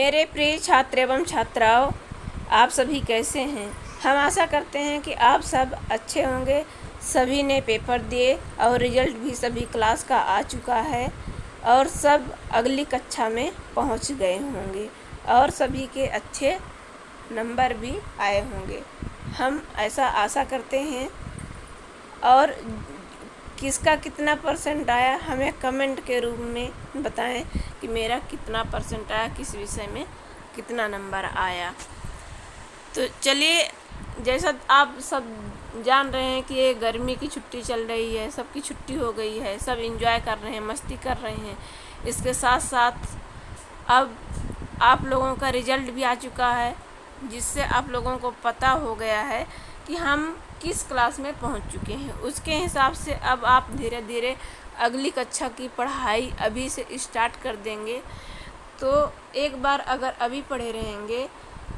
मेरे प्रिय छात्र एवं छात्राओं, आप सभी कैसे हैं। हम आशा करते हैं कि आप सब अच्छे होंगे। सभी ने पेपर दिए और रिजल्ट भी सभी क्लास का आ चुका है और सब अगली कक्षा में पहुंच गए होंगे और सभी के अच्छे नंबर भी आए होंगे। हम ऐसा आशा करते हैं। और किसका कितना परसेंट आया हमें कमेंट के रूप में बताएं कि मेरा कितना परसेंट आया, किस विषय में कितना नंबर आया। तो चलिए, जैसा आप सब जान रहे हैं कि ये गर्मी की छुट्टी चल रही है, सबकी छुट्टी हो गई है, सब एंजॉय कर रहे हैं, मस्ती कर रहे हैं। इसके साथ साथ अब आप लोगों का रिजल्ट भी आ चुका है, जिससे आप लोगों को पता हो गया है कि हम किस क्लास में पहुंच चुके हैं। उसके हिसाब से अब आप धीरे धीरे अगली कक्षा की पढ़ाई अभी से स्टार्ट कर देंगे। तो एक बार अगर अभी पढ़े रहेंगे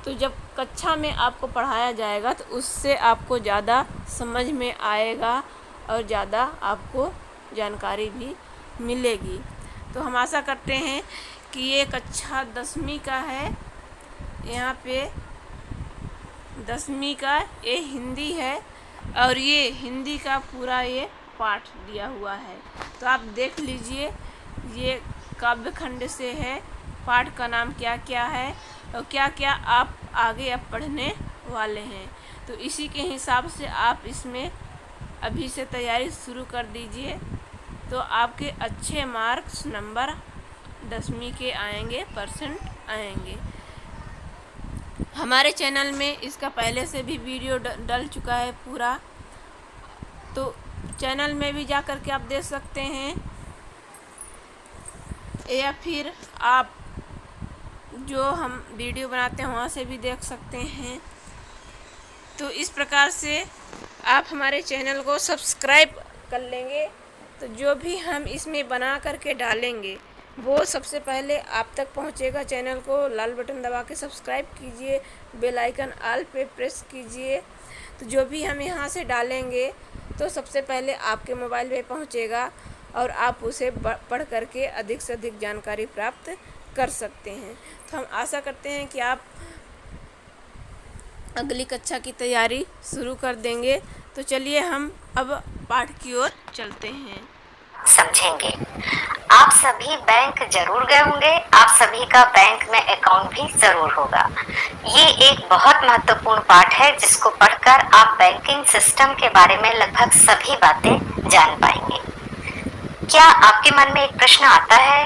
तो जब कक्षा में आपको पढ़ाया जाएगा तो उससे आपको ज़्यादा समझ में आएगा और ज़्यादा आपको जानकारी भी मिलेगी। तो हम आशा करते हैं कि ये कक्षा 10वीं का है। यहाँ पे 10वीं का ये हिंदी है और ये हिंदी का पूरा ये पाठ दिया हुआ है। तो आप देख लीजिए, ये काव्य खंड से है, पाठ का नाम क्या क्या है और क्या क्या आप आगे अब पढ़ने वाले हैं। तो इसी के हिसाब से आप इसमें अभी से तैयारी शुरू कर दीजिए, तो आपके अच्छे मार्क्स नंबर 10वीं के आएंगे, परसेंट आएंगे। हमारे चैनल में इसका पहले से भी वीडियो डल चुका है पूरा, तो चैनल में भी जा कर के आप देख सकते हैं, या फिर आप जो हम वीडियो बनाते हैं वहाँ से भी देख सकते हैं। तो इस प्रकार से आप हमारे चैनल को सब्सक्राइब कर लेंगे, तो जो भी हम इसमें बना करके डालेंगे वो सबसे पहले आप तक पहुंचेगा। चैनल को लाल बटन दबा के सब्सक्राइब कीजिए, बेल आइकन ऑल पे प्रेस कीजिए। तो जो भी हम यहाँ से डालेंगे तो सबसे पहले आपके मोबाइल पे पहुंचेगा और आप उसे पढ़ करके अधिक से अधिक जानकारी प्राप्त कर सकते हैं। तो हम आशा करते हैं कि आप अगली कक्षा की तैयारी शुरू कर देंगे। तो चलिए हम अब पाठ की ओर चलते हैं। समझेंगे। आप सभी बैंक जरूर गए होंगे, आप सभी का बैंक में अकाउंट भी जरूर होगा। ये एक बहुत महत्वपूर्ण पाठ है जिसको पढ़कर आप बैंकिंग सिस्टम के बारे में लगभग सभी बातें जान पाएंगे। क्या आपके मन में एक प्रश्न आता है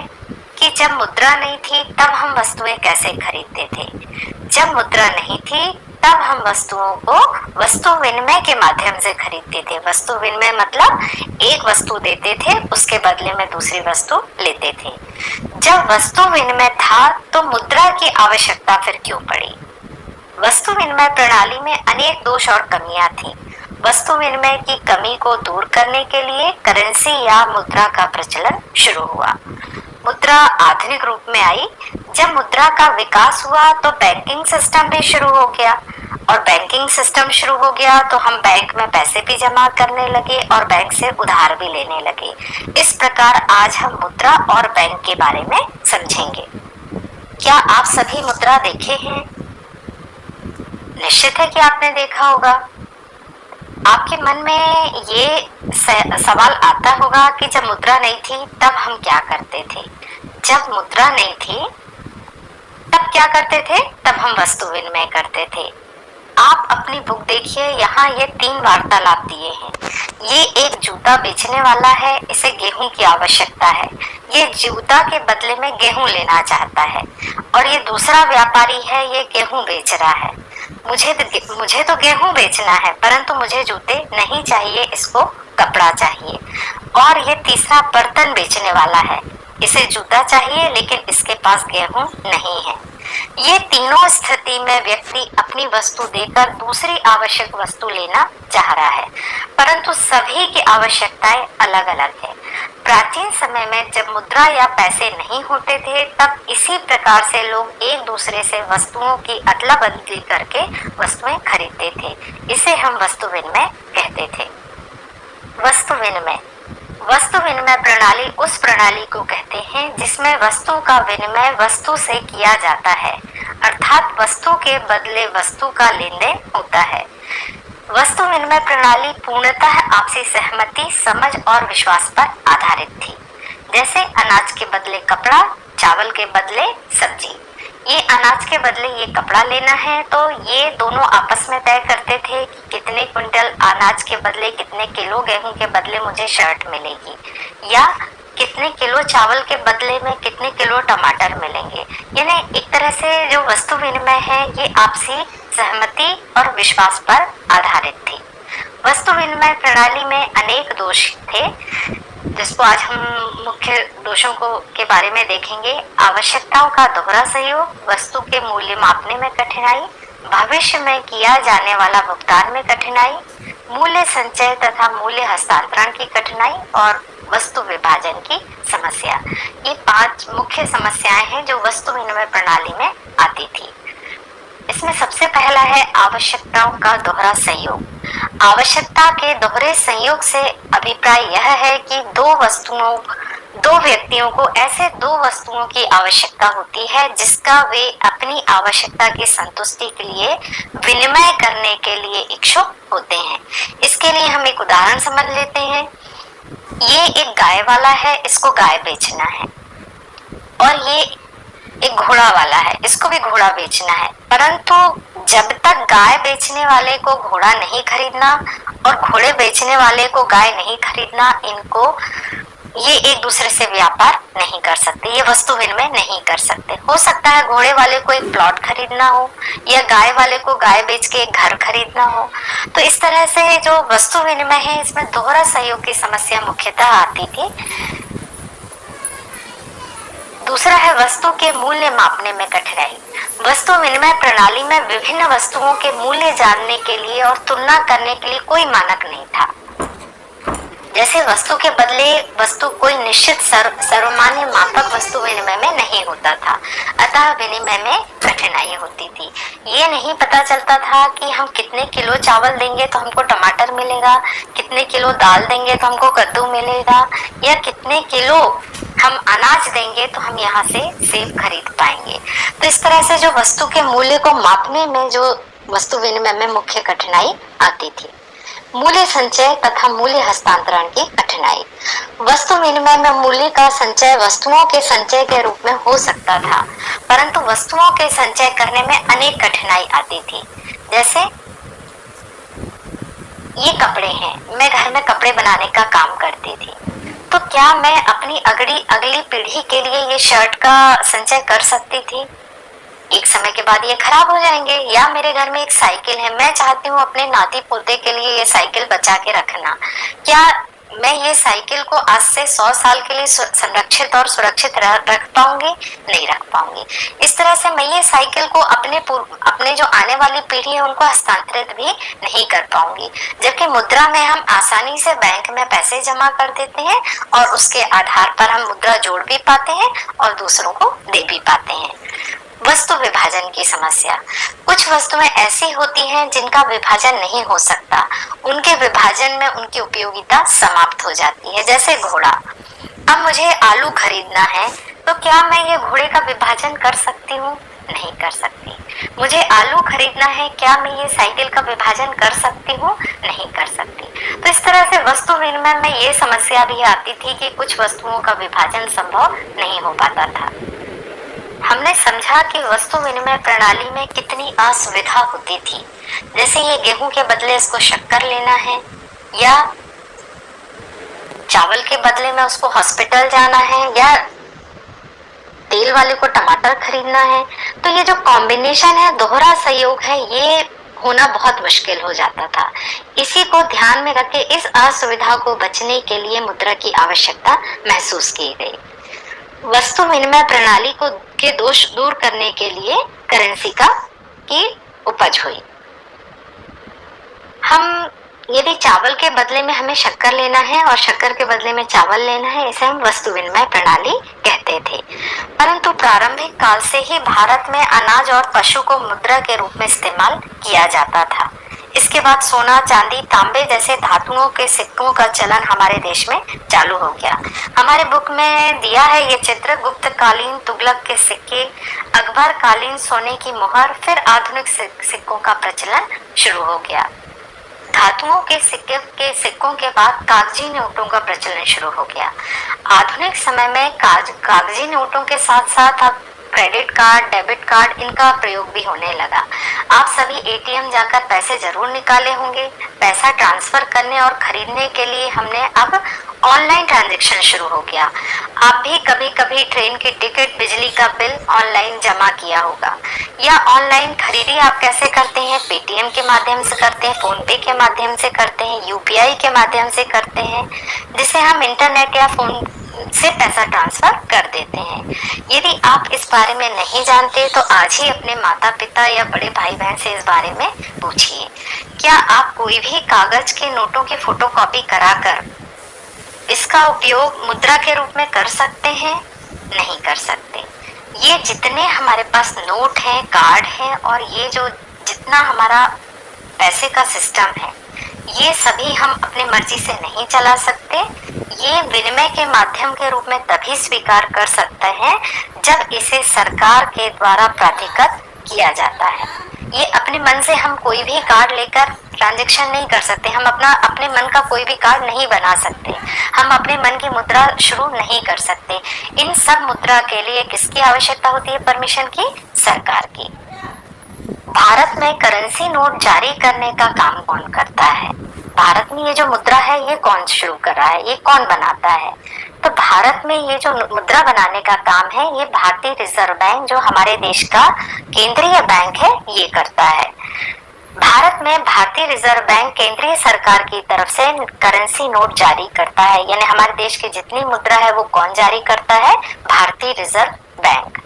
कि जब मुद्रा नहीं थी तब हम वस्तुएं कैसे खरीदते थे? जब मुद्रा नहीं थी तब हम वस्तुओं को वस्तु विनिमय के माध्यम से खरीदते थे। वस्तु विनिमय मतलब एक वस्तु देते थे, उसके बदले में दूसरी वस्तु लेते थे। जब वस्तु विनिमय था तो मुद्रा की आवश्यकता फिर क्यों पड़ी? वस्तु विनिमय प्रणाली में अनेक दोष और कमियां थी। वस्तु विनिमय की कमी को दूर करने के लिए करेंसी या मुद्रा का प्रचलन शुरू हुआ। मुद्रा आधुनिक रूप में आई। जब मुद्रा का विकास हुआ तो बैंकिंग सिस्टम भी शुरू हो गया, और बैंकिंग सिस्टम शुरू हो गया तो हम बैंक में पैसे भी जमा करने लगे और बैंक से उधार भी लेने लगे। इस प्रकार आज हम मुद्रा और बैंक के बारे में समझेंगे। क्या आप सभी मुद्रा देखे हैं? निश्चित है कि आपने देखा होगा। आपके मन में ये सवाल आता होगा कि जब मुद्रा नहीं थी तब हम क्या करते थे? जब मुद्रा नहीं थी तब क्या करते थे? तब हम वस्तु विनिमय करते थे। आप अपनी बुक देखिए, यहाँ ये 3 वार्तालाप दिए हैं। ये एक जूता बेचने वाला है, इसे गेहूं की आवश्यकता है। ये जूता के बदले में गेहूं लेना चाहता है। और ये दूसरा व्यापारी है, ये गेहूं बेच रहा है। मुझे तो गेहूं बेचना है, परंतु मुझे जूते नहीं चाहिए, इसको कपड़ा चाहिए। और ये तीसरा बर्तन बेचने वाला है, इसे जूता चाहिए लेकिन इसके पास गेहूं नहीं है। ये तीनों स्थिति में व्यक्ति अपनी वस्तु देकर दूसरी आवश्यक वस्तु लेना चाह रहा है, परंतु सभी की आवश्यकताएं अलग अलग है। प्राचीन समय में जब मुद्रा या पैसे नहीं होते थे तब इसी प्रकार से लोग एक दूसरे से वस्तुओं की अदला बदली करके वस्तुएं खरीदते थे। इसे हम वस्तु विनिमय कहते थे। वस्तु विनिमय वस्तु विनिमय प्रणाली उस प्रणाली को कहते हैं जिसमें वस्तु का विनिमय वस्तु से किया जाता है, अर्थात वस्तु के बदले वस्तु का लेन देन होता है। वस्तु विनिमय प्रणाली पूर्णतः आपसी सहमति, समझ और विश्वास पर आधारित थी। जैसे अनाज के बदले कपड़ा, चावल के बदले सब्जी। ये अनाज के बदले ये कपड़ा लेना है तो ये दोनों आपस में तय करते थे कि कितने क्विंटल अनाज के बदले, कितने किलो गेहूं के बदले मुझे शर्ट मिलेगी, या कितने किलो चावल के बदले में कितने किलो टमाटर मिलेंगे। यानी एक तरह से जो वस्तु विनिमय है ये आपसी सहमति और विश्वास पर आधारित थी। वस्तु विनिमय प्रणाली में अनेक दोष थे, जिसको आज हम मुख्य दोषों के बारे में देखेंगे। आवश्यकताओं का दोहरा सहयोग, वस्तु के मूल्य मापने में कठिनाई, भविष्य में किया जाने वाला भुगतान में कठिनाई, मूल्य संचय तथा मूल्य हस्तांतरण की कठिनाई और वस्तु विभाजन की समस्या। ये 5 मुख्य समस्याएं हैं जो वस्तु विनिमय प्रणाली में आती थी। इसमें सबसे पहला है आवश्यकताओं का दोहरा सहयोग। आवश्यकता के दोहरे संयोग से अभिप्राय यह है कि दो व्यक्तियों को ऐसे 2 वस्तुओं की आवश्यकता होती है जिसका वे अपनी आवश्यकता की संतुष्टि के लिए विनिमय करने के लिए इच्छुक होते हैं। इसके लिए हम एक उदाहरण समझ लेते हैं। ये एक गाय वाला है, इसको गाय बेचना है, और ये एक घोड़ा वाला है, इसको भी घोड़ा बेचना है। परंतु जब तक गाय बेचने वाले को घोड़ा नहीं खरीदना और घोड़े बेचने वाले को गाय नहीं खरीदना, ये एक दूसरे से व्यापार नहीं कर सकते, ये वस्तु विनिमय नहीं कर सकते। हो सकता है घोड़े वाले को एक प्लॉट खरीदना हो या गाय वाले को गाय बेच के एक घर खरीदना हो। तो इस तरह से जो वस्तु विनिमय है इसमें दोहरा सहयोग की समस्या मुख्यतः आती थी। दूसरा है वस्तु के मूल्य मापने में कठिनाई। वस्तु विनिमय प्रणाली में विभिन्न वस्तुओं के मूल्य जानने के लिए और तुलना करने के लिए कोई मानक नहीं था। जैसे वस्तु के बदले वस्तु कोई निश्चित सर्वमान्य मापक वस्तु विनिमय में नहीं होता था, अतः विनिमय में कठिनाई होती थी। ये नहीं पता चलता था कि हम कितने किलो चावल देंगे तो हमको टमाटर मिलेगा, कितने किलो दाल देंगे तो हमको कद्दू मिलेगा, या कितने किलो हम अनाज देंगे तो हम यहाँ से सेब खरीद पाएंगे। तो इस तरह से जो वस्तु के मूल्य को मापने में जो वस्तु विनिमय में मुख्य कठिनाई आती थी। मूल्य संचय तथा मूल्य हस्तांतरण की कठिनाई। वस्तु विनिमय में मूल्य का संचय वस्तुओं के संचय के रूप में हो सकता था, परंतु वस्तुओं के संचय करने में अनेक कठिनाई आती थी। जैसे ये कपड़े हैं, मैं घर में कपड़े बनाने का काम करती थी, तो क्या मैं अपनी अगली पीढ़ी के लिए ये शर्ट का संचय कर सकती थी? एक समय के बाद ये खराब हो जाएंगे। या मेरे घर में एक साइकिल है, मैं चाहती हूँ अपने नाती पोते के लिए ये साइकिल बचा के रखना, क्या मैं ये साइकिल को आज से 100 साल के लिए संरक्षित और सुरक्षित रख पाऊंगी? नहीं रख पाऊंगी। इस तरह से मैं ये साइकिल को अपने जो आने वाली पीढ़ी है उनको हस्तांतरित भी नहीं कर पाऊंगी। जबकि मुद्रा में हम आसानी से बैंक में पैसे जमा कर देते हैं और उसके आधार पर हम मुद्रा जोड़ भी पाते हैं और दूसरों को दे भी पाते हैं। वस्तु विभाजन की समस्या। कुछ वस्तुएं ऐसी होती हैं जिनका विभाजन नहीं हो सकता, उनके विभाजन में उनकी उपयोगिता समाप्त हो जाती है। जैसे घोड़ा, अब मुझे आलू खरीदना है तो क्या मैं ये घोड़े का विभाजन कर सकती हूँ? नहीं कर सकती। मुझे आलू खरीदना है, क्या मैं ये साइकिल का विभाजन कर सकती हूँ? नहीं कर सकती। तो इस तरह से वस्तु विनिमय में ये समस्या भी आती थी कि कुछ वस्तुओं का विभाजन संभव नहीं हो पाता था। हमने समझा कि वस्तु विनिमय प्रणाली में कितनी असुविधा होती थी। जैसे ये गेहूं के बदले इसको शक्कर लेना है, या चावल के बदले में उसको हॉस्पिटल जाना है, या तेल वाले को टमाटर खरीदना है। तो ये जो कॉम्बिनेशन है, दोहरा सहयोग है, ये होना बहुत मुश्किल हो जाता था। इसी को ध्यान में रख के इस असुविधा को बचने के लिए मुद्रा की आवश्यकता महसूस की गई। वस्तु विनिमय प्रणाली के दोष दूर करने के लिए करेंसी की उपज हुई। हम यदि चावल के बदले में हमें शक्कर लेना है और शक्कर के बदले में चावल लेना है, इसे हम वस्तु विनिमय प्रणाली कहते थे। परंतु प्रारंभिक काल से ही भारत में अनाज और पशु को मुद्रा के रूप में इस्तेमाल किया जाता था। इसके बाद सोना, चांदी, तांबे जैसे धातुओं के सिक्कों का चलन हमारे देश में चालू हो गया। हमारे बुक में दिया है ये चित्र, गुप्त कालीन तुगलक के सिक्के, अकबर कालीन सोने की मोहर, फिर आधुनिक सिक्कों का प्रचलन शुरू हो गया। धातुओं के सिक्कों के बाद कागजी नोटों का प्रचलन शुरू हो गया। आधुनिक समय में कागजी नोटों के साथ साथ अब क्रेडिट कार्ड, डेबिट कार्ड, इनका प्रयोग भी होने लगा। आप सभी एटीएम जाकर पैसे जरूर निकाले होंगे। पैसा ट्रांसफर करने और खरीदने के लिए हमने अब ऑनलाइन ट्रांजैक्शन शुरू हो गया। आप भी कभी कभी ट्रेन की टिकट, बिजली का बिल ऑनलाइन जमा किया होगा। या ऑनलाइन खरीदी आप कैसे करते हैं? पेटीएम के माध्यम से करते हैं, फोन पे के माध्यम से करते हैं, यूपीआई के माध्यम से करते हैं, जिसे हम इंटरनेट या फोन से पैसा ट्रांसफर कर देते हैं। यदि आप इस बारे में नहीं जानते तो आज ही अपने माता पिता या बड़े भाई बहन से इस बारे में पूछिए। क्या आप कोई भी कागज के नोटों की फोटोकॉपी कराकर इसका उपयोग मुद्रा के रूप में कर सकते हैं? नहीं कर सकते। ये जितने हमारे पास नोट हैं, कार्ड हैं और ये जो जितना हमारा पैसे का सिस्टम है, ये सभी हम अपनी मर्जी से नहीं चला सकते। ये विनिमय के माध्यम के रूप में तभी स्वीकार कर सकते हैं जब इसे सरकार के द्वारा प्राधिकृत किया जाता है। ये अपने मन से हम कोई भी कार्ड लेकर ट्रांजैक्शन नहीं कर सकते। हम अपने मन का कोई भी कार्ड नहीं बना सकते। हम अपने मन की मुद्रा शुरू नहीं कर सकते। इन सब मुद्रा के लिए किसकी आवश्यकता होती है? परमिशन की, सरकार की। भारत में करेंसी नोट जारी करने का काम कौन करता है? भारत में ये जो मुद्रा है ये कौन शुरू कर रहा है? ये कौन बनाता है? तो भारत में ये जो मुद्रा बनाने का काम है ये भारतीय रिजर्व बैंक, जो हमारे देश का केंद्रीय बैंक है, ये करता है। भारत में भारतीय रिजर्व बैंक केंद्रीय सरकार की तरफ से करेंसी नोट जारी करता है। यानी हमारे देश की जितनी मुद्रा है वो कौन जारी करता है? भारतीय रिजर्व बैंक।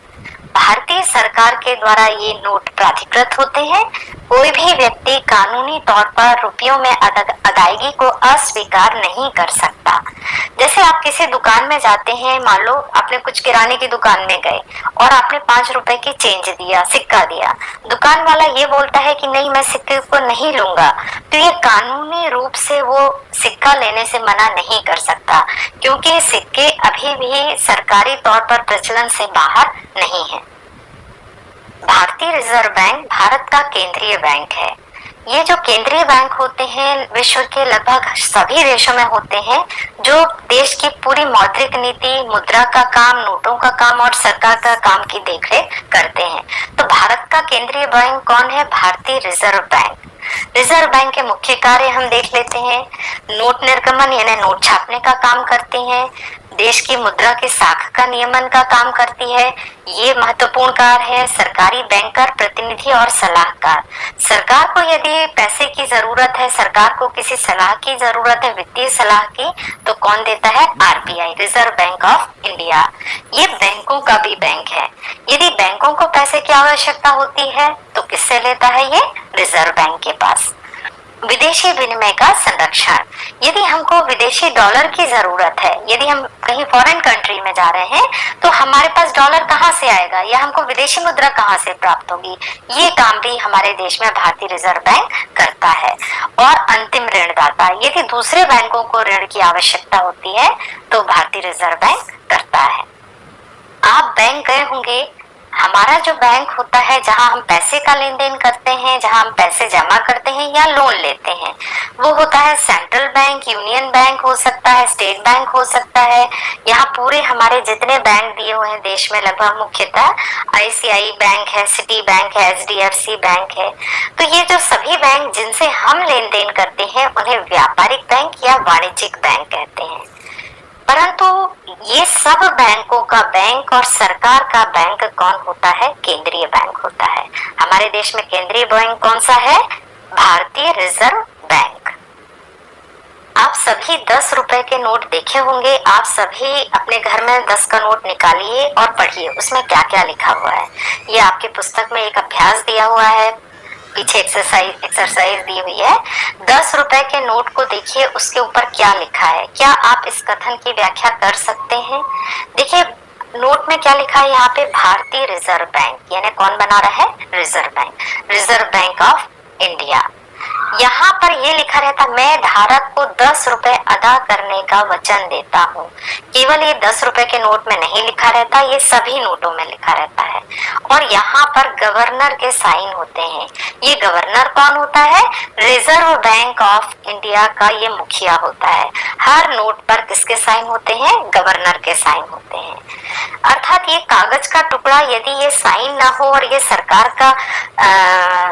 भारतीय सरकार के द्वारा ये नोट प्राधिकृत होते हैं। कोई भी व्यक्ति कानूनी तौर पर रुपयों में अदायगी को अस्वीकार नहीं कर सकता। जैसे आप किसी दुकान में जाते हैं, मान लो आपने कुछ किराने की दुकान में गए और आपने 5 रुपए की चेंज दिया, सिक्का दिया। दुकान वाला ये बोलता है कि नहीं, मैं सिक्के को नहीं लूंगा, तो ये कानूनी रूप से वो सिक्का लेने से मना नहीं कर सकता, क्योंकि सिक्के अभी भी सरकारी तौर पर प्रचलन से बाहर नहीं है। भारतीय रिजर्व बैंक भारत का केंद्रीय बैंक है। ये जो केंद्रीय बैंक होते हैं विश्व के लगभग सभी देशों में होते हैं, जो देश की पूरी मौद्रिक नीति, मुद्रा का काम, नोटों का काम और सरकार का काम की देखरेख करते हैं। तो भारत का केंद्रीय बैंक कौन है? भारतीय रिजर्व बैंक। रिजर्व बैंक के मुख्य कार्य हम देख लेते हैं। नोट निर्गमन यानी नोट छापने का काम करती हैं। देश की मुद्रा के साख का नियमन का काम करती है। ये महत्वपूर्ण कार्य है। सरकारी बैंकर, प्रतिनिधि और सलाहकार। सरकार को यदि पैसे की जरूरत है, सरकार को किसी सलाह की जरूरत है, वित्तीय सलाह की, तो कौन देता है? RBI, reserve bank of India. ये बैंकों का भी बैंक है। यदि बैंकों को पैसे की आवश्यकता होती है तो किससे लेता है? ये रिजर्व बैंक के पास। विदेशी विनिमय का संरक्षण। यदि हमको विदेशी डॉलर की जरूरत है, यदि हम कहीं फॉरेन कंट्री में जा रहे हैं, तो हमारे पास डॉलर कहाँ से आएगा या हमको विदेशी मुद्रा कहाँ से प्राप्त होगी? ये काम भी हमारे देश में भारतीय रिजर्व बैंक करता है। और अंतिम ऋणदाता, यदि दूसरे बैंकों को ऋण की आवश्यकता होती है तो भारतीय रिजर्व बैंक करता है। आप बैंक गए होंगे। हमारा जो बैंक होता है, जहां हम पैसे का लेन देन करते हैं, जहां हम पैसे जमा करते हैं या लोन लेते हैं, वो होता है सेंट्रल बैंक, यूनियन बैंक हो सकता है, स्टेट बैंक हो सकता है। यहाँ पूरे हमारे जितने बैंक दिए हुए हैं देश में, लगभग मुख्यतः आईसीआई बैंक है, सिटी बैंक है, एचडीएफसी बैंक है। तो ये जो सभी बैंक जिनसे हम लेन देन करते हैं उन्हें व्यापारिक बैंक या वाणिज्यिक बैंक कहते हैं। परंतु ये सब बैंकों का बैंक और सरकार का बैंक कौन होता है? केंद्रीय बैंक होता है। हमारे देश में केंद्रीय बैंक कौन सा है? भारतीय रिजर्व बैंक। आप सभी 10 रुपए के नोट देखे होंगे। आप सभी अपने घर में 10 का नोट निकालिए और पढ़िए उसमें क्या क्या लिखा हुआ है। ये आपकी पुस्तक में एक अभ्यास दिया हुआ है, पीछे एक्सरसाइज दी हुई है। 10 रुपए के नोट को देखिए, उसके ऊपर क्या लिखा है। क्या आप इस कथन की व्याख्या कर सकते हैं? देखिए नोट में क्या लिखा है यहाँ पे? भारतीय रिजर्व बैंक, यानी कौन बना रहा है? Reserve bank, reserve bank of India. यहाँ पर ये लिखा रहता, मैं धारक को 10 रुपए अदा करने का वचन देता हूँ। केवल ये 10 रुपए के नोट में नहीं लिखा रहता, ये सभी नोटों में लिखा रहता है। और यहाँ पर गवर्नर के साइन होते हैं। ये गवर्नर कौन होता है? रिजर्व बैंक ऑफ इंडिया का ये मुखिया होता है। हर नोट पर किसके साइन होते हैं? गवर्नर के साइन होते हैं। अर्थात ये कागज का टुकड़ा यदि ये साइन ना हो और ये सरकार का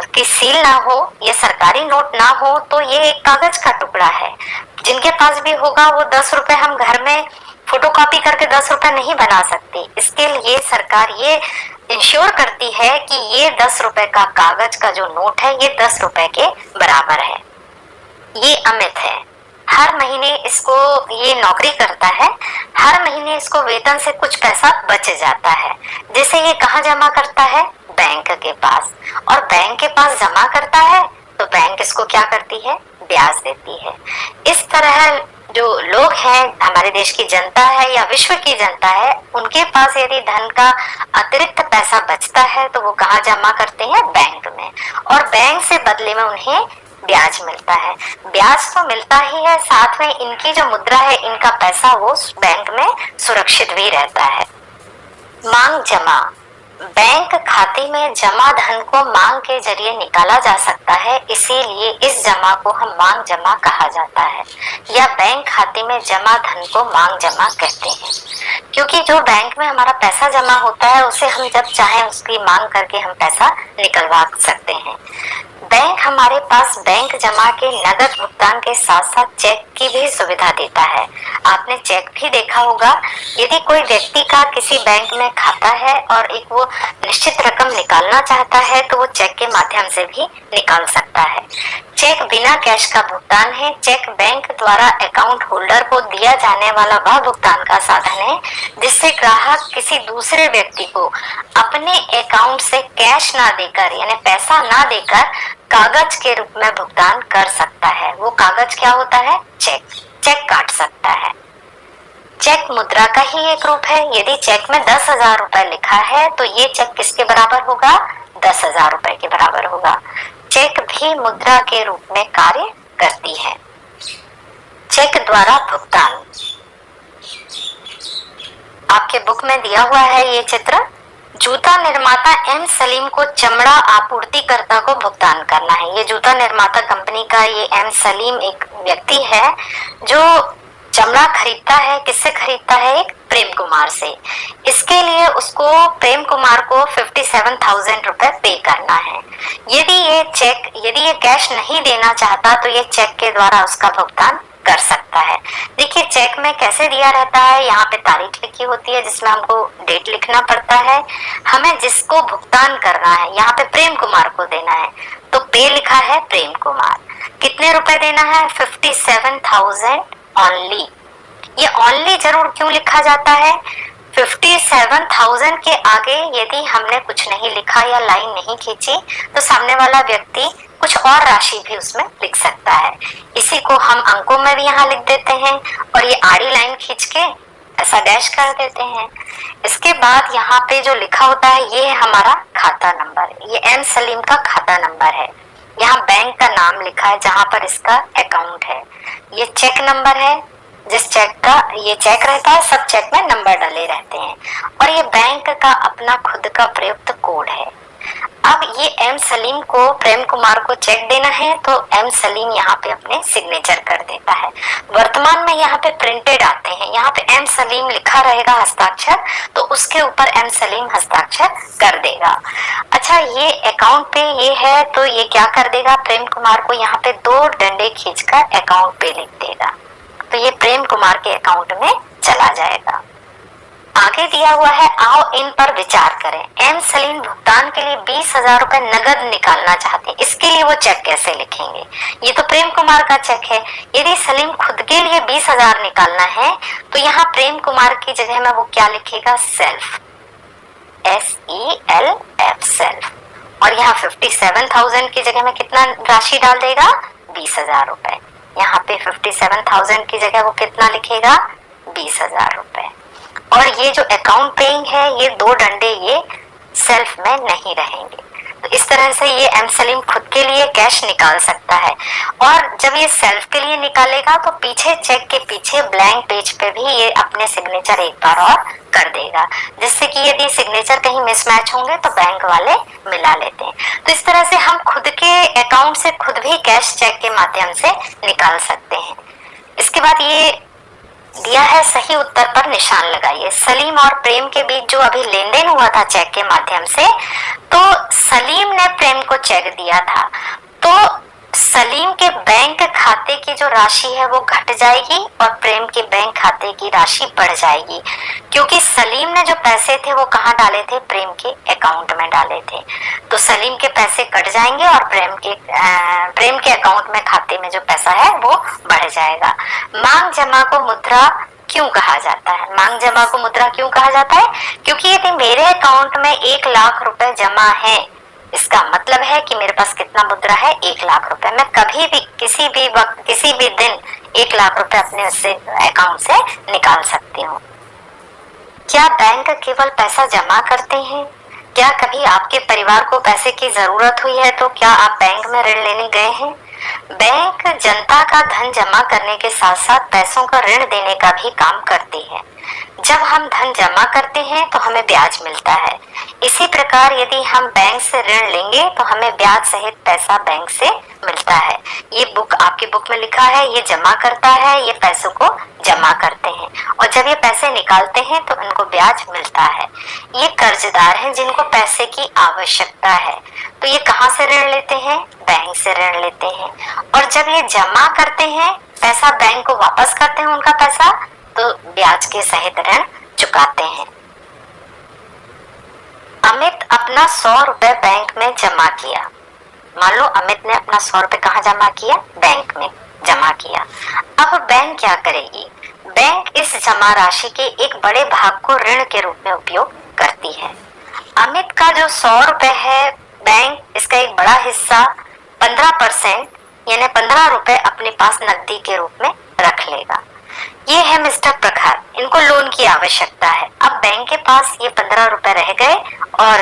की सील ना हो, ये सरकारी नोट ना हो, तो ये एक कागज का टुकड़ा है। जिनके पास भी होगा वो 10 रुपए हम घर में फोटोकॉपी करके 10 रुपए नहीं बना सकते। इसके लिए सरकार ये इंश्योर करती है कि ये 10 रुपए का कागज का जो नोट है ये 10 रुपए के बराबर है। ये अमित है, हर महीने इसको ये नौकरी करता है, हर महीने इसको वेतन से कुछ पैसा बच जाता है, जिसे ये कहाँ जमा करता है? बैंक के पास। और बैंक के पास जमा करता है तो बैंक इसको क्या करती है? ब्याज देती है। इस तरह जो लोग हैं, हमारे देश की जनता है या विश्व की जनता है, उनके पास यदि धन का अतिरिक्त पैसा बचता है तो वो कहाँ जमा करते हैं? बैंक में। और बैंक से बदले में उन्हें ब्याज मिलता है। ब्याज तो मिलता ही है, साथ में इनकी जो मुद्रा है, इनका पैसा वो बैंक में सुरक्षित भी रहता है। मांग जमा, बैंक खाते में जमा धन को मांग के जरिए निकाला जा सकता है, इसीलिए इस जमा को हम मांग जमा कहा जाता है, या बैंक खाते में जमा धन को मांग जमा कहते हैं। क्योंकि जो बैंक में हमारा पैसा जमा होता है उसे हम जब चाहें उसकी मांग करके हम पैसा निकलवा सकते हैं। बैंक हमारे पास बैंक जमा के नगद भुगतान के साथ साथ चेक की भी सुविधा देता है। आपने चेक भी देखा होगा, यदि कोई व्यक्ति का किसी बैंक में खाता है और एक वो निश्चित रकम निकालना चाहता है तो वो चेक के माध्यम से भी निकाल सकता है। चेक बिना कैश का भुगतान है। चेक बैंक द्वारा अकाउंट होल्डर को दिया जाने वाला वह भुगतान का साधन है जिससे ग्राहक किसी दूसरे व्यक्ति को अपने अकाउंट से कैश ना देकर, यानी पैसा ना देकर, कागज के रूप में भुगतान कर सकता है। वो कागज क्या होता है? चेक। चेक काट सकता है। चेक मुद्रा का ही एक रूप है। यदि चेक में 10,000 रुपए लिखा है तो ये चेक किसके बराबर होगा? 10,000 रुपए के बराबर होगा। चेक भी मुद्रा के रूप में कार्य करती है। चेक द्वारा भुगतान, आपके बुक में दिया हुआ है ये चित्र। जूता निर्माता एम सलीम को चमड़ा आपूर्तिकर्ता को भुगतान करना है। ये जूता निर्माता कंपनी का ये एम सलीम एक व्यक्ति है जो चमड़ा खरीदता है। किससे खरीदता है? एक प्रेम कुमार से। इसके लिए उसको प्रेम कुमार को 57,000 रुपए पे करना है। यदि ये कैश नहीं देना चाहता तो ये चेक के द्वारा उसका भुगतान कर सकता है। देखिए चेक में कैसे दिया रहता है, यहाँ पे तारीख लिखी होती है जिसमें हमको डेट लिखना पड़ता है। हमें जिसको भुगतान करना है, यहाँ पे प्रेम कुमार को देना है तो पे लिखा है प्रेम कुमार। कितने रुपए देना है? 57,000 ओनली। ये ओनली जरूर क्यों लिखा जाता है? 57,000 के आगे यदि हमने कुछ नहीं लिखा या लाइन नहीं खींची तो सामने वाला व्यक्ति कुछ और राशि भी उसमें लिख सकता है। इसी को हम अंकों में भी यहाँ लिख देते हैं और ये आड़ी लाइन खींच के ऐसा डैश कर देते हैं। इसके बाद यहाँ पे जो लिखा होता है ये है हमारा खाता नंबर। ये एम सलीम का खाता नंबर है। यहाँ बैंक का नाम लिखा है जहाँ पर इसका अकाउंट है। ये चेक नंबर है, जिस चेक का ये चेक रहता है, सब चेक में नंबर डले रहते हैं। और ये बैंक का अपना खुद का प्रयुक्त कोड है। अब ये एम सलीम को प्रेम कुमार को चेक देना है तो एम सलीम यहाँ पे अपने सिग्नेचर कर देता है। वर्तमान में यहाँ पे प्रिंटेड आते हैं, यहाँ पे एम सलीम लिखा रहेगा हस्ताक्षर, तो उसके ऊपर एम सलीम हस्ताक्षर कर देगा। अच्छा, ये अकाउंट पे ये है तो ये क्या कर देगा? प्रेम कुमार को यहाँ पे 2 डंडे खींचकर अकाउंट पे लिख देगा तो ये प्रेम कुमार के अकाउंट में चला जाएगा। आगे दिया हुआ है, आओ इन पर विचार करें। एम सलीम भुगतान के लिए 20,000 रुपए नगद निकालना चाहते हैं। इसके लिए वो चेक कैसे लिखेंगे? ये तो प्रेम कुमार का चेक है। यदि सलीम खुद के लिए 20,000 निकालना है तो यहाँ प्रेम कुमार की जगह में वो क्या लिखेगा? Self, SELF, self. और यहाँ 57,000 की जगह में कितना राशि डाल देगा? 20,000 रुपए। यहाँ पे 57,000 की जगह वो कितना लिखेगा? 20,000 रुपए। और ये जो अकाउंट पेइंग है, ये 2 डंडे ये सेल्फ में नहीं रहेंगे। तो तो इस तरह से ये एम सलीम खुद के लिए कैश निकाल सकता है। और जब ये सेल्फ के लिए निकालेगा तो पीछे चेक के पीछे ब्लैंक पेज पे भी ये अपने सिग्नेचर एक बार और कर देगा, जिससे कि यदि सिग्नेचर कहीं मिसमैच होंगे तो बैंक वाले मिला लेते हैं। तो इस तरह से हम खुद के अकाउंट से खुद भी कैश चेक के माध्यम से निकाल सकते हैं। इसके बाद ये दिया है सही उत्तर पर निशान लगाइए। सलीम और प्रेम के बीच जो अभी लेन देन हुआ था चेक के माध्यम से, तो सलीम ने प्रेम को चेक दिया था, तो सलीम के बैंक खाते की जो राशि है वो घट जाएगी और प्रेम के बैंक खाते की राशि बढ़ जाएगी, क्योंकि सलीम ने जो पैसे थे वो कहाँ डाले थे, प्रेम के अकाउंट में डाले थे। तो सलीम के पैसे कट जाएंगे और प्रेम के अकाउंट में खाते में जो पैसा है वो बढ़ जाएगा। मांग जमा को मुद्रा क्यों कहा जाता है? मांग जमा को मुद्रा क्यों कहा जाता है? क्योंकि यदि मेरे अकाउंट में 1 लाख रुपए जमा है, इसका मतलब है कि मेरे पास कितना मुद्रा है, 1 लाख रुपए। मैं कभी भी किसी भी वक्त किसी भी दिन 1 लाख रुपए अपने उससे अकाउंट से निकाल सकती हूँ। क्या बैंक केवल पैसा जमा करते हैं? क्या कभी आपके परिवार को पैसे की जरूरत हुई है तो क्या आप बैंक में ऋण लेने गए हैं? बैंक जनता का धन जमा करने के साथ साथ पैसों का ऋण देने का भी काम करती है। जब हम धन जमा करते हैं तो हमें ब्याज मिलता है। इसी प्रकार यदि हम बैंक से ऋण लेंगे तो हमें ब्याज सहित पैसा बैंक से मिलता है। ये आपकी बुक में लिखा है, ये जमा करता है, ये पैसों को जमा करते हैं और जब ये पैसे निकालते हैं तो इनको ब्याज मिलता है। ये कर्जदार हैं जिनको पैसे की आवश्यकता है, तो ये कहाँ से ऋण लेते हैं? बैंक से ऋण लेते हैं। और जब ये जमा करते हैं पैसा, बैंक को वापस करते हैं उनका पैसा, तो ब्याज के सहित ऋण चुकाते हैं। अमित अपना 100 रुपए बैंक में जमा किया। मान लो अमित ने अपना 100 रुपए कहाँ जमा किया? बैंक में जमा किया। अब बैंक क्या करेगी? बैंक इस जमा राशि के एक बड़े भाग को ऋण के रूप में उपयोग करती है। अमित का जो 100 रुपए है, बैंक इसका एक बड़ा हिस्सा 15% यानी 15 रुपए अपने पास नकदी के रूप में रख लेगा। ये है मिस्टर प्रखर, इनको लोन की आवश्यकता है। अब बैंक के पास ये 15 रुपए रह गए और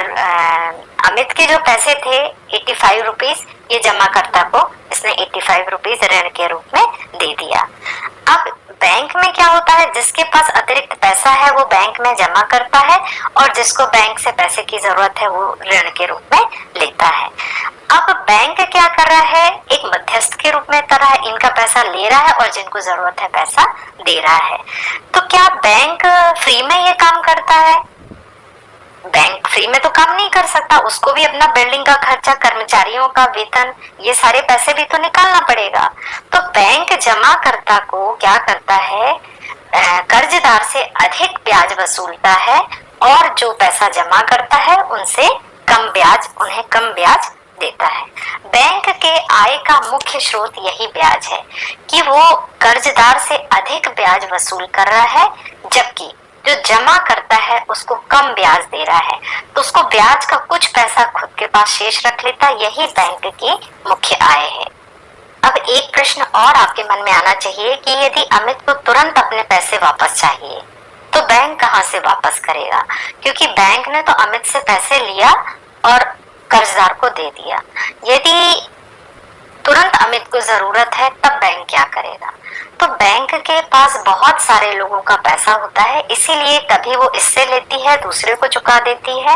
अमित के जो पैसे थे 85 रुपीज, ये जमाकर्ता को इसने 85 रुपीज ऋण के रूप में दे दिया। अब बैंक में क्या होता है, जिसके पास अतिरिक्त पैसा है वो बैंक में जमा करता है और जिसको बैंक से पैसे की जरूरत है वो ऋण के रूप में लेता है। अब बैंक क्या कर रहा है? एक मध्यस्थ के रूप में कर रहा है, इनका पैसा ले रहा है और जिनको जरूरत है पैसा दे रहा है। तो क्या बैंक फ्री में ये काम करता है? बैंक फ्री में तो काम नहीं कर सकता, उसको भी अपना बिल्डिंग का खर्चा, कर्मचारियों का वेतन, ये सारे पैसे भी तो निकालना पड़ेगा। तो बैंक जमाकर्ता को क्या करता है, कर्जदार से अधिक ब्याज वसूलता है और जो पैसा जमा करता है उनसे कम ब्याज, उन्हें कम ब्याज देता है। बैंक के आय का मुख्य स्रोत यही ब्याज है कि वो कर्जदार से अधिक ब्याज वसूल कर रहा है, जबकि जो जमा करता है उसको कम ब्याज दे रहा है, तो उसको ब्याज का कुछ पैसा खुद के पास शेष रख लेता। यही बैंक की मुख्य आय है। अब एक प्रश्न और आपके मन में आना चाहिए कि यदि अमित को तुरंत अपने पैसे वापस चाहिए तो बैंक कहाँ से वापस करेगा? क्योंकि बैंक ने तो अमित से पैसे लिया और कर्जदार को दे दिया। यदि तुरंत अमित को जरूरत है तब बैंक क्या करेगा? तो बैंक के पास बहुत सारे लोगों का पैसा होता है, इसीलिए कभी वो इससे लेती है, दूसरे को चुका देती है।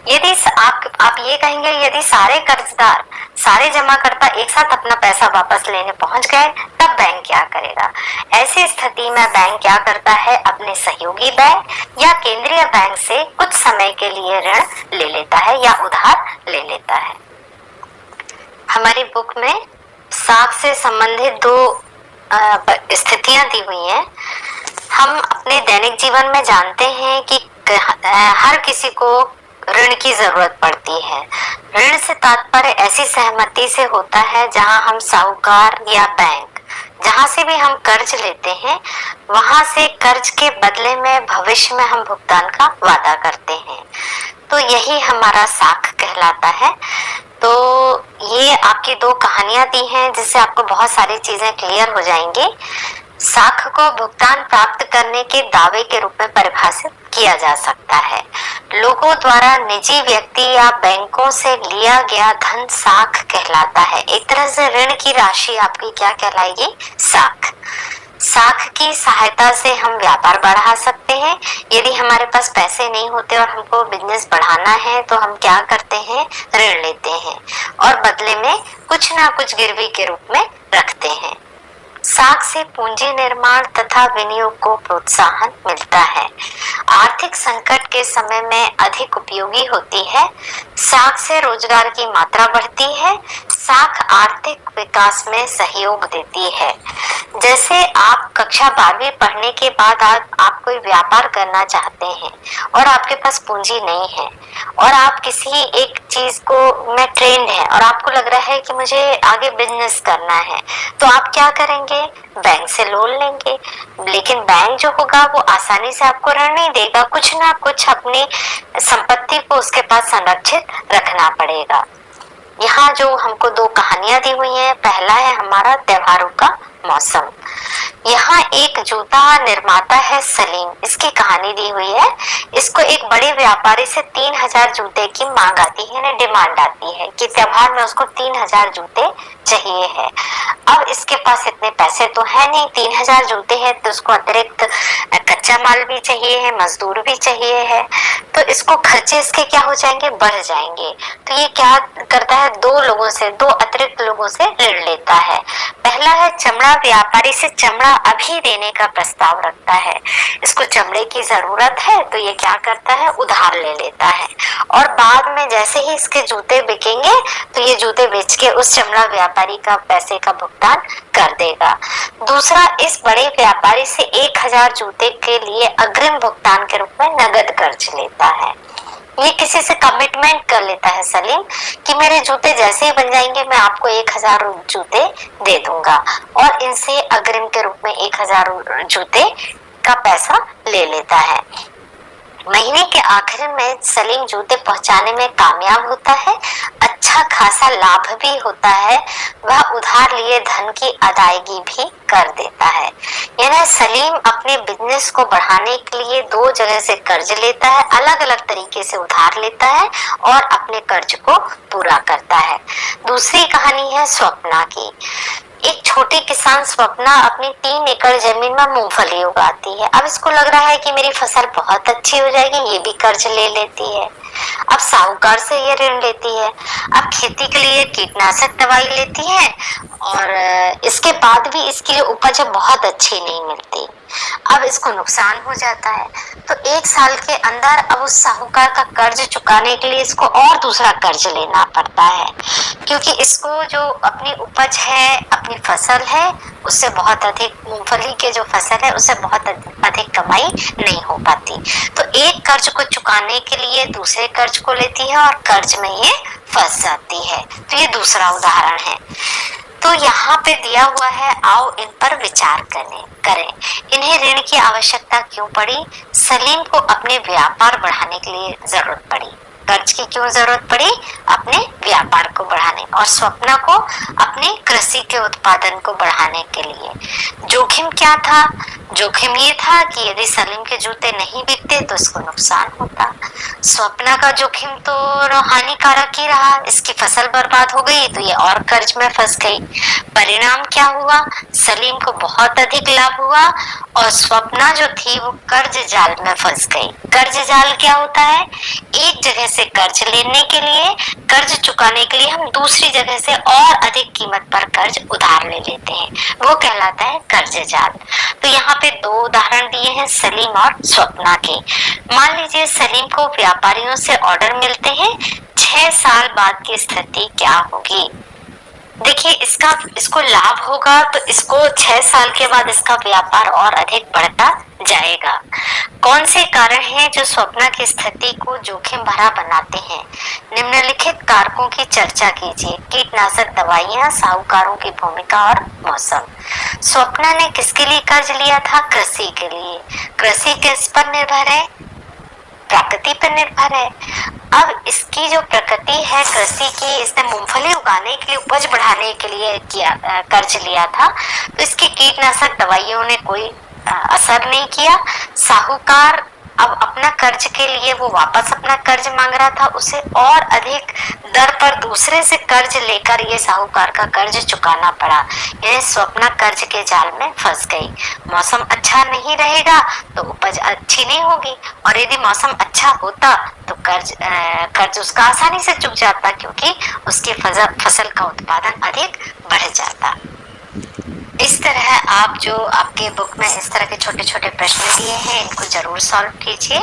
यदि आप ये कहेंगे यदि सारे कर्जदार, सारे जमाकर्ता एक साथ अपना पैसा वापस लेने पहुंच गए तब बैंक क्या करेगा? ऐसी स्थिति में बैंक क्या करता है, अपने सहयोगी बैंक या केंद्रीय बैंक से कुछ समय के लिए ऋण ले लेता है या उधार ले लेता है। हमारी बुक में साख से संबंधित 2 स्थितियां दी हुई हैं। हम अपने दैनिक जीवन में जानते हैं कि हर किसी को ऋण की जरूरत पड़ती है। ऋण से तात्पर्य ऐसी सहमति से होता है जहां हम साहूकार या बैंक, जहां से भी हम कर्ज लेते हैं, वहां से कर्ज के बदले में भविष्य में हम भुगतान का वादा करते हैं। तो यही हमारा साख कहलाता है। तो ये आपकी 2 कहानियां दी हैं जिससे आपको बहुत सारी चीजें क्लियर हो जाएंगी। साख को भुगतान प्राप्त करने के दावे के रूप में परिभाषित किया जा सकता है। लोगों द्वारा निजी व्यक्ति या बैंकों से लिया गया धन साख कहलाता है। एक तरह से ऋण की राशि आपकी क्या कहलाएगी? साख। साख की सहायता से हम व्यापार बढ़ा सकते हैं। यदि हमारे पास पैसे नहीं होते और हमको बिजनेस बढ़ाना है तो हम क्या करते हैं? ऋण लेते हैं और बदले में कुछ ना कुछ गिरवी के रूप में रखते हैं। साख से पूंजी निर्माण तथा विनियोग को प्रोत्साहन मिलता है। आर्थिक संकट के समय में अधिक उपयोगी होती है। साख से रोजगार की मात्रा बढ़ती है। साख आर्थिक विकास में सहयोग देती है। जैसे आप कक्षा 12वीं पढ़ने के बाद आप कोई व्यापार करना चाहते हैं और आपके पास पूंजी नहीं है और आप किसी एक चीज को में ट्रेंड है और आपको लग रहा है कि मुझे आगे बिजनेस करना है, तो आप क्या करेंगे? बैंक से लोन लेंगे। लेकिन बैंक जो होगा वो आसानी से आपको ऋण नहीं देगा, कुछ ना कुछ अपनी संपत्ति को उसके पास संरक्षित रखना पड़ेगा। यहाँ जो हमको दो कहानियां दी हुई हैं, पहला है हमारा त्योहारों का मौसम। यहाँ एक जूता निर्माता है सलीम, इसकी कहानी दी हुई है। इसको एक बड़े व्यापारी से 3000 जूते की मांग आती है, डिमांड आती है कि त्योहार में उसको 3000 जूते चाहिए है। अब इसके पास इतने पैसे तो है नहीं, 3000 जूते हैं तो उसको अतिरिक्त कच्चा माल भी चाहिए है, मजदूर भी चाहिए है, तो इसको खर्चे इसके क्या हो जाएंगे? बढ़ जाएंगे। तो ये क्या करता है? दो अतिरिक्त लोगों से ऋण लेता है। पहला है चमड़ा व्यापारी से चमड़ा अभी देने का प्रस्ताव रखता है। इसको चमड़े की जरूरत है तो ये क्या करता है? उधार ले लेता है और बाद में जैसे ही इसके जूते बिकेंगे तो ये जूते बेच के उस चमड़ा व्यापारी का पैसे का भुगतान कर देगा। दूसरा, इस बड़े व्यापारी से 1000 जूते के लिए अग्रिम भुगतान के रूप में नगद कर्ज लेता है। ये किसी से कमिटमेंट कर लेता है सलीम कि मेरे जूते जैसे ही बन जाएंगे मैं आपको 1000 जूते दे दूंगा और इनसे अग्रिम के रूप में 1000 जूते का पैसा ले लेता है। महीने के आखिर में सलीम जूते पहुंचाने में कामयाब होता है। अच्छा खासा लाभ भी होता है। वह उधार लिए धन की अदायगी भी कर देता है। यानी सलीम अपने बिजनेस को बढ़ाने के लिए 2 जगह से कर्ज लेता है, अलग अलग तरीके से उधार लेता है और अपने कर्ज को पूरा करता है। दूसरी कहानी है स्वप्ना की। एक छोटी किसान स्वप्ना अपनी 3 एकड़ जमीन में मूंगफली उगाती है। अब इसको लग रहा है कि मेरी फसल बहुत अच्छी हो जाएगी, ये भी कर्ज ले लेती है। अब साहूकार से ये ऋण लेती है। अब खेती के लिए कीटनाशक दवाई लेती है और इसके बाद भी इसकी उपज बहुत अच्छी नहीं मिलती। अब इसको नुकसान हो जाता है तो 1 साल के अंदर अब उस साहूकार का कर्ज चुकाने के लिए इसको और दूसरा कर्ज लेना पड़ता है, क्योंकि इसको जो अपनी उपज है, अपनी फसल है, उससे बहुत अधिक, मूंगफली के जो फसल है उससे बहुत अधिक कमाई नहीं हो पाती। तो एक कर्ज को चुकाने के लिए दूसरे कर्ज को लेती है और कर्ज में ये फंस जाती है। तो ये दूसरा उदाहरण है। तो यहाँ पे दिया हुआ है, आओ इन पर विचार करें। इन्हें ऋण की आवश्यकता क्यों पड़ी? सलीम को अपने व्यापार बढ़ाने के लिए जरूरत पड़ी। कर्ज की क्यों जरूरत पड़ी? अपने व्यापार को बढ़ाने, और स्वप्ना को अपने कृषि के उत्पादन को बढ़ाने के लिए। जोखिम क्या था? जोखिम ये था कि यदि सलीम के जूते नहीं बिकते तो इसको नुकसान होता। स्वप्ना का जोखिम तो हानिकारक ही रहा, इसकी फसल बर्बाद हो गई तो ये और कर्ज में फंस गई। परिणाम क्या हुआ? सलीम को बहुत अधिक लाभ हुआ और स्वप्ना जो थी वो कर्ज जाल में फंस गई। कर्ज जाल क्या होता है? एक जगह से कर्ज लेने के लिए, कर्ज चुकाने के लिए हम दूसरी जगह से और अधिक कीमत पर कर्ज उधार ले लेते हैं, वो कहलाता है कर्ज जाल। तो यहाँ पे 2 उदाहरण दिए हैं सलीम और स्वप्ना के। मान लीजिए सलीम को व्यापारियों से ऑर्डर मिलते हैं, 6 साल बाद की स्थिति क्या होगी? देखिए, इसको लाभ होगा तो इसको 6 साल के बाद इसका व्यापार और अधिक बढ़ता जाएगा। कौन से कारण हैं जो स्वप्ना की स्थिति को जोखिम भरा बनाते हैं? निम्नलिखित कारकों की चर्चा कीजिए। कीटनाशक दवाइयां, साहूकारों की भूमिका और मौसम। स्वप्ना ने किसके लिए कर्ज लिया था? कृषि के लिए। कृषि किस पर निर्भर है? प्रकृति पर निर्भर है। अब इसकी जो प्रकृति है कृषि की, इसने मूंगफली उगाने के लिए, उपज बढ़ाने के लिए कर्ज लिया था, तो इसकी कीटनाशक दवाइयों ने कोई असर नहीं किया। साहूकार अब अपना कर्ज के लिए वो वापस अपना कर्ज मांग रहा था, उसे और अधिक दर पर दूसरे से कर्ज लेकर ये साहूकार का कर्ज चुकाना पड़ा। ये स्वप्न कर्ज के जाल में फंस गई। मौसम अच्छा नहीं रहेगा तो उपज अच्छी नहीं होगी, और यदि मौसम अच्छा होता तो कर्ज उसका आसानी से चुक जाता, क्योंकि उसके फसल का उत्पादन अधिक बढ़ जाता। इस तरह आप जो आपके बुक में इस तरह के छोटे छोटे प्रश्न दिए हैं, इनको जरूर सॉल्व कीजिए।